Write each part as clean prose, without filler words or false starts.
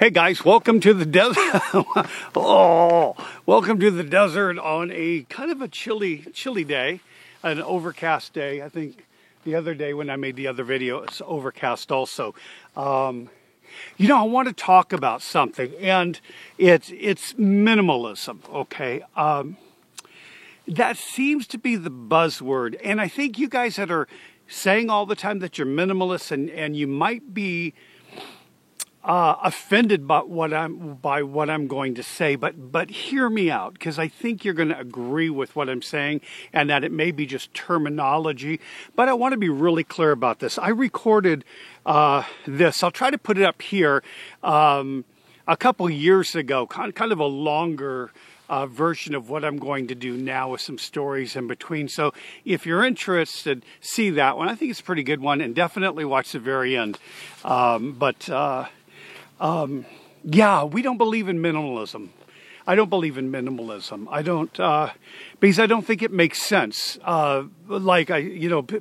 Hey guys, welcome to the desert. Welcome to the desert on a kind of a chilly day, an overcast day. I think the other day when I made the other video, it's overcast also. I want to talk about something, and it's minimalism. Okay, that seems to be the buzzword, and I think you guys that are saying all the time that you're minimalist, and you might be offended by what I'm going to say, but hear me out, because I think you're going to agree with what I'm saying, and that it may be just terminology. But I want to be really clear about this. I recorded this. I'll try to put it up here a couple years ago, kind of a longer version of what I'm going to do now with some stories in between. So if you're interested, see that one. I think it's a pretty good one, and definitely watch the very end. Yeah, we don't believe in minimalism. I don't believe in minimalism. I don't, because I don't think it makes sense.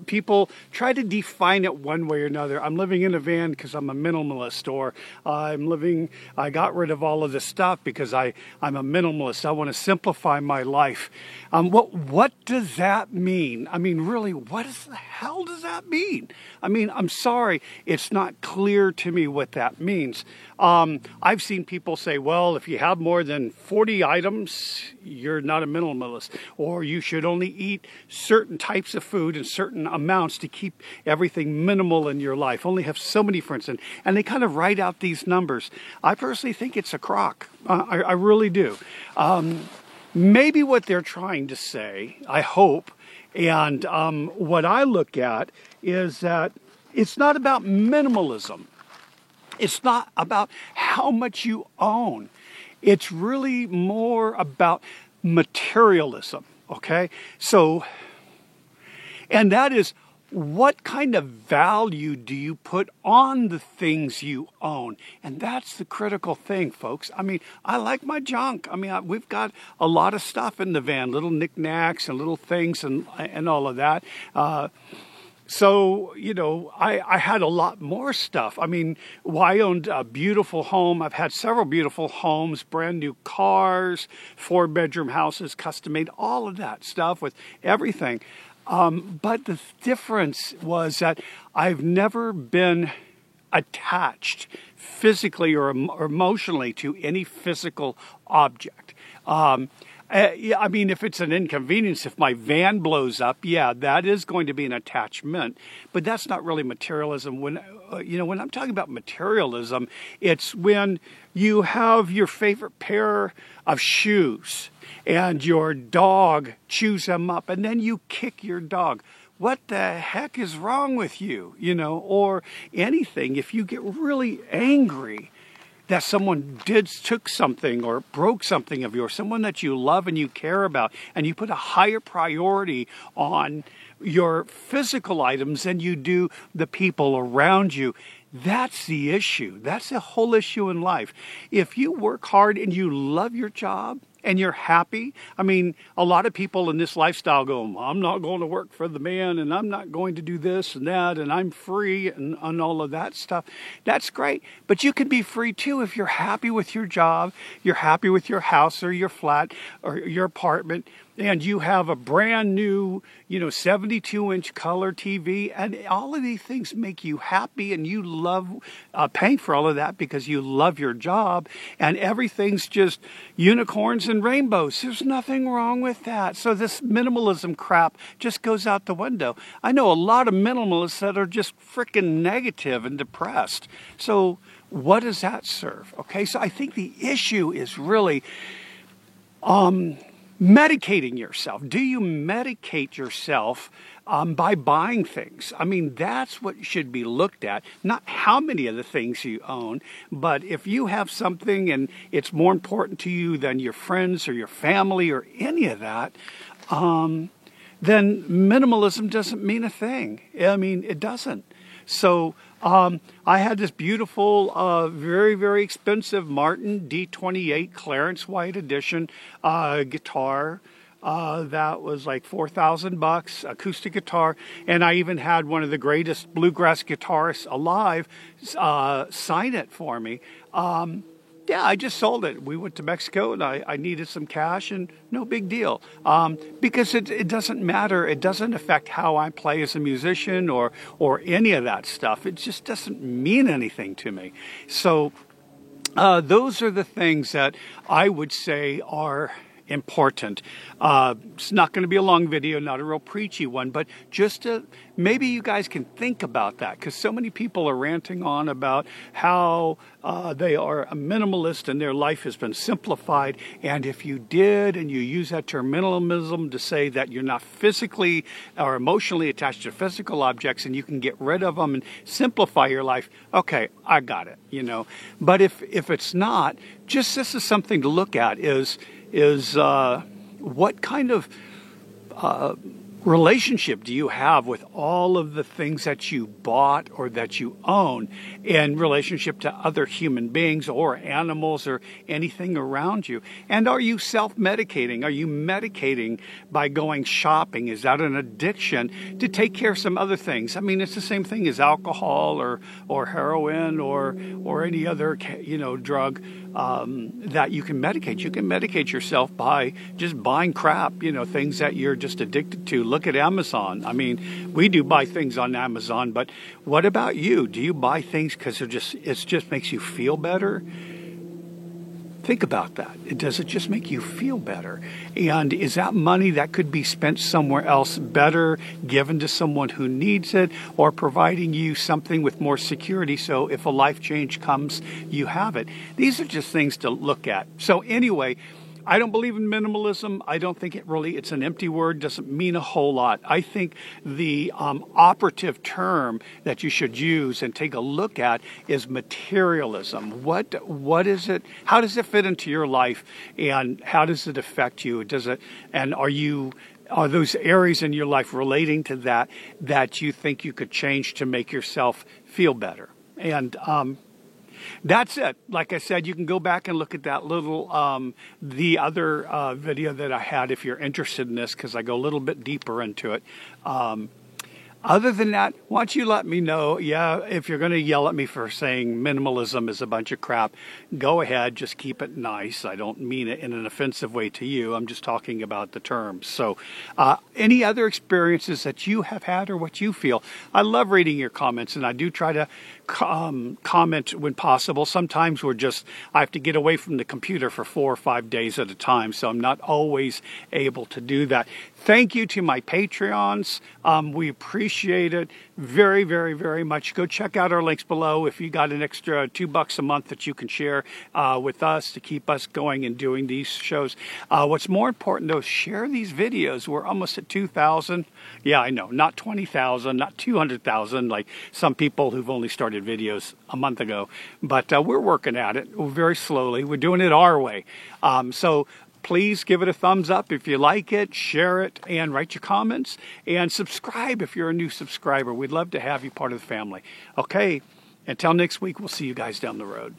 People try to define it one way or another. I'm living in a van because I'm a minimalist, or I got rid of all of this stuff because I'm a minimalist. I want to simplify my life. What does that mean? I mean, really, what the hell does that mean? I mean, I'm sorry, it's not clear to me what that means. I've seen people say, well, if you have more than 40 items, you're not a minimalist, or you should only eat certain types of food in certain amounts to keep everything minimal in your life. Only have so many, for instance, and they kind of write out these numbers. I personally think it's a crock. I really do. Maybe what they're trying to say, I hope, and what I look at is that it's not about minimalism. It's not about how much you own. It's really more about materialism, okay? So, and that is, what kind of value do you put on the things you own? And that's the critical thing, folks. I mean, I like my junk. I mean, we've got a lot of stuff in the van, little knickknacks and little things and all of that. So, I had a lot more stuff. I mean, I owned a beautiful home. I've had several beautiful homes, brand new cars, 4-bedroom houses, custom made, all of that stuff with everything. But the difference was that I've never been attached physically or emotionally to any physical object. I mean, if it's an inconvenience, if my van blows up, yeah, that is going to be an attachment, but that's not really materialism. When I'm talking about materialism, it's when you have your favorite pair of shoes and your dog chews them up and then you kick your dog. What the heck is wrong with you? Or anything. If you get really angry that someone took something or broke something of yours, someone that you love and you care about, and you put a higher priority on your physical items than you do the people around you, that's the issue. That's the whole issue in life. If you work hard and you love your job and you're happy, I mean, a lot of people in this lifestyle go, I'm not going to work for the man, and I'm not going to do this and that, and I'm free and all of that stuff. That's great. But you can be free too if you're happy with your job, you're happy with your house or your flat or your apartment, and you have a brand new, 72-inch color TV, and all of these things make you happy, and you love paying for all of that because you love your job, and everything's just unicorns and rainbows. There's nothing wrong with that. So this minimalism crap just goes out the window. I know a lot of minimalists that are just freaking negative and depressed. So what does that serve? Okay, so I think the issue is really medicating yourself. Do you medicate yourself by buying things? I mean, that's what should be looked at, not how many of the things you own, but if you have something and it's more important to you than your friends or your family or any of that, then minimalism doesn't mean a thing. I mean, it doesn't. So I had this beautiful, very, very expensive Martin D28 Clarence White Edition guitar. that was like $4,000, acoustic guitar, and I even had one of the greatest bluegrass guitarists alive sign it for me. Yeah, I just sold it. We went to Mexico, and I needed some cash, and no big deal. Because it doesn't matter. It doesn't affect how I play as a musician or any of that stuff. It just doesn't mean anything to me. So those are the things that I would say are important. It's not going to be a long video, not a real preachy one, but just maybe you guys can think about that, because so many people are ranting on about how they are a minimalist and their life has been simplified. And if you did, and you use that term minimalism to say that you're not physically or emotionally attached to physical objects and you can get rid of them and simplify your life, okay, I got it, you know. But if it's not, just this is something to look at, is what kind of relationship do you have with all of the things that you bought or that you own in relationship to other human beings or animals or anything around you? And are you self-medicating? Are you medicating by going shopping? Is that an addiction to take care of some other things? I mean, it's the same thing as alcohol or heroin or any other, you know, drug that you can medicate. You can medicate yourself by just buying crap, you know, things that you're just addicted to. Look at Amazon. I mean, we do buy things on Amazon, but what about you? Do you buy things because it just makes you feel better? Think about that. Does it just make you feel better? And is that money that could be spent somewhere else better, given to someone who needs it, or providing you something with more security so if a life change comes, you have it? These are just things to look at. So anyway, I don't believe in minimalism. I don't think it's an empty word, doesn't mean a whole lot. I think the operative term that you should use and take a look at is materialism. What is it? How does it fit into your life, and how does it affect you? And are those areas in your life relating to that you think you could change to make yourself feel better? And that's it. Like I said, you can go back and look at that little, the other video that I had if you're interested in this, because I go a little bit deeper into it. Other than that, why don't you let me know, if you're going to yell at me for saying minimalism is a bunch of crap, go ahead, just keep it nice. I don't mean it in an offensive way to you. I'm just talking about the terms. So any other experiences that you have had or what you feel? I love reading your comments, and I do try to comment when possible. Sometimes I have to get away from the computer for 4 or 5 days at a time, so I'm not always able to do that. Thank you to my Patreons. We appreciate it very, very, very much. Go check out our links below if you got an extra $2 a month that you can share with us to keep us going and doing these shows. What's more important, though, share these videos. We're almost at 2,000. Yeah, I know, not 20,000, not 200,000 like some people who've only started videos a month ago. But we're working at it very slowly. We're doing it our way. So please give it a thumbs up if you like it, share it, and write your comments, and subscribe if you're a new subscriber. We'd love to have you part of the family. Okay, until next week, we'll see you guys down the road.